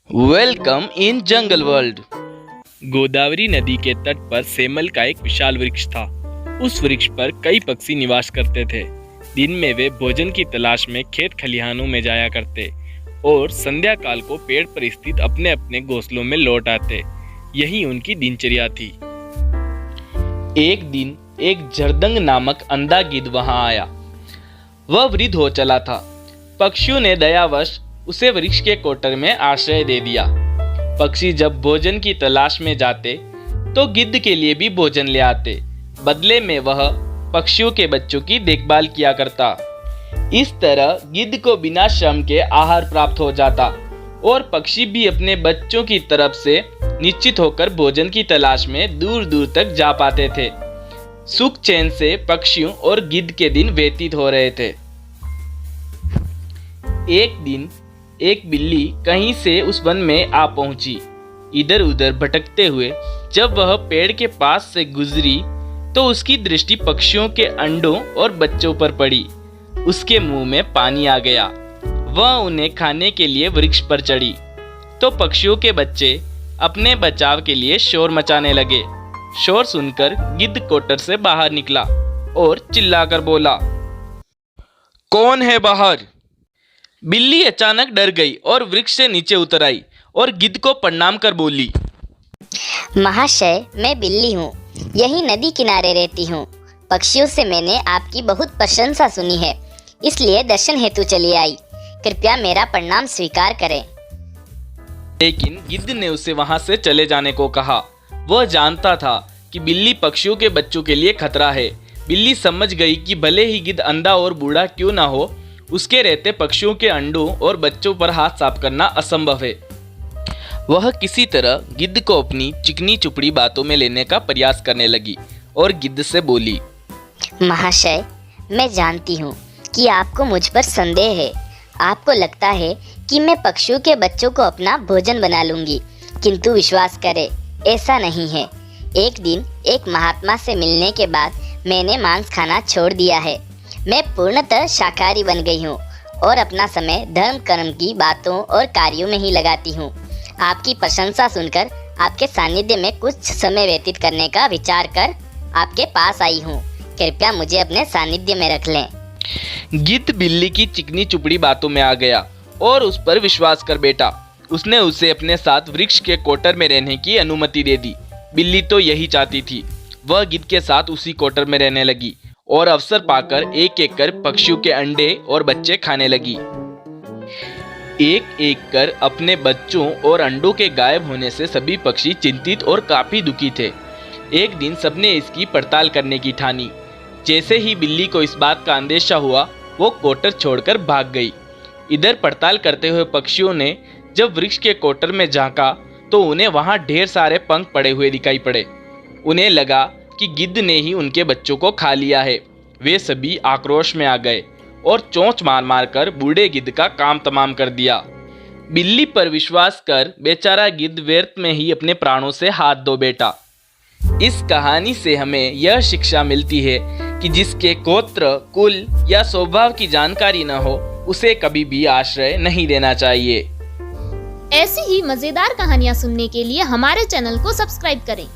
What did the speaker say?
Welcome in jungle world. Godavari नदी के तट पर सेमल का एक विशाल वृक्ष था। उस वृक्ष पर कई पक्षी निवास करते थे। दिन में वे भोजन की तलाश में खेत खलिहानों में जाया करते और संध्या काल को पेड़ पर स्थित अपने अपने घोंसलों में लौट आते। यही उनकी दिनचर्या थी। एक दिन एक जरदंग नामक अंधा गिद्ध वहां आया। वह वृद्ध हो चला था। पक्षियों ने दयावश उसे वृक्ष के कोटर में आश्रय दे दिया। पक्षी जब भोजन की तलाश में जाते तो गिद्ध के लिए भी भोजन ले आते। बदले में वह पक्षियों के बच्चों की देखभाल किया करता। इस तरह गिद्ध को बिना श्रम के आहार प्राप्त हो जाता और पक्षी भी अपने बच्चों की तरफ से निश्चित होकर भोजन की तलाश में दूर दूर तक जा पाते थे। सुख चैन से पक्षियों और गिद्ध के दिन व्यतीत हो रहे थे। एक दिन एक बिल्ली कहीं से उस वन में आ पहुंची। इधर उधर भटकते हुए जब वह पेड़ के पास से गुजरी तो उसकी दृष्टि पक्षियों के अंडों और बच्चों पर पड़ी। उसके मुंह में पानी आ गया। वह उन्हें खाने के लिए वृक्ष पर चढ़ी तो पक्षियों के बच्चे अपने बचाव के लिए शोर मचाने लगे। शोर सुनकर गिद्ध कोटर से बाहर निकला और चिल्लाकर बोला, कौन है बाहर? बिल्ली अचानक डर गई और वृक्ष से नीचे उतर आई और गिद्ध को प्रणाम कर बोली, महाशय, मैं बिल्ली हूँ, यही नदी किनारे रहती हूँ। पक्षियों से मैंने आपकी बहुत प्रशंसा सुनी है, इसलिए दर्शन हेतु चली आई। कृपया मेरा प्रणाम स्वीकार करें। लेकिन गिद्ध ने उसे वहां से चले जाने को कहा। वह जानता था कि बिल्ली पक्षियों के बच्चों के लिए खतरा है। बिल्ली समझ गई कि भले ही गिद्ध अंधा और बूढ़ा क्यों ना हो, उसके रहते पक्षियों के अंडों और बच्चों पर हाथ साफ करना असंभव है। वह किसी तरह गिद्ध को अपनी चिकनी चुपड़ी बातों में लेने का प्रयास करने लगी और गिद्ध से बोली, महाशय, मैं जानती हूँ कि आपको मुझ पर संदेह है। आपको लगता है कि मैं पक्षियों के बच्चों को अपना भोजन बना लूंगी, किंतु विश्वास करें, ऐसा नहीं है। एक दिन एक महात्मा से मिलने के बाद मैंने मांस खाना छोड़ दिया है। मैं पूर्णतः शाकाहारी बन गई हूँ और अपना समय धर्म कर्म की बातों और कार्यों में ही लगाती हूँ। आपकी प्रशंसा सुनकर आपके सानिध्य में कुछ समय व्यतीत करने का विचार कर आपके पास आई हूँ। कृपया मुझे अपने सानिध्य में रख लें। गिद्ध बिल्ली की चिकनी चुपड़ी बातों में आ गया और उस पर विश्वास कर बैठा। उसने उसे अपने साथ वृक्ष के कोटर में रहने की अनुमति दे दी। बिल्ली तो यही चाहती थी। वह गिद्ध के साथ उसी कोटर में रहने लगी और अवसर पाकर एक एक कर पक्षियों के अंडे और बच्चे खाने लगी। एक एक कर अपने बच्चों और अंडों के गायब होने से सभी पक्षी चिंतित और काफी दुखी थे। एक दिन सबने इसकी पड़ताल करने की ठानी। जैसे ही बिल्ली को इस बात का अंदेशा हुआ, वो कोटर छोड़कर भाग गई। इधर पड़ताल करते हुए पक्षियों ने जब वृक्ष के कोटर में झांका तो उन्हें वहां ढेर सारे पंख पड़े हुए दिखाई पड़े। उन्हें लगा कि गिद्ध ने ही उनके बच्चों को खा लिया है। वे सभी आक्रोश में आ गए और चोंच मार मार कर बूढ़े गिद्ध का काम तमाम कर दिया। बिल्ली पर विश्वास कर बेचारा गिद्ध व्यर्थ में ही अपने प्राणों से हाथ धो बैठा। इस कहानी से हमें यह शिक्षा मिलती है कि जिसके गोत्र, कुल या स्वभाव की जानकारी न हो, उसे कभी भी आश्रय नहीं देना चाहिए। ऐसी ही मजेदार कहानियाँ सुनने के लिए हमारे चैनल को सब्सक्राइब करें।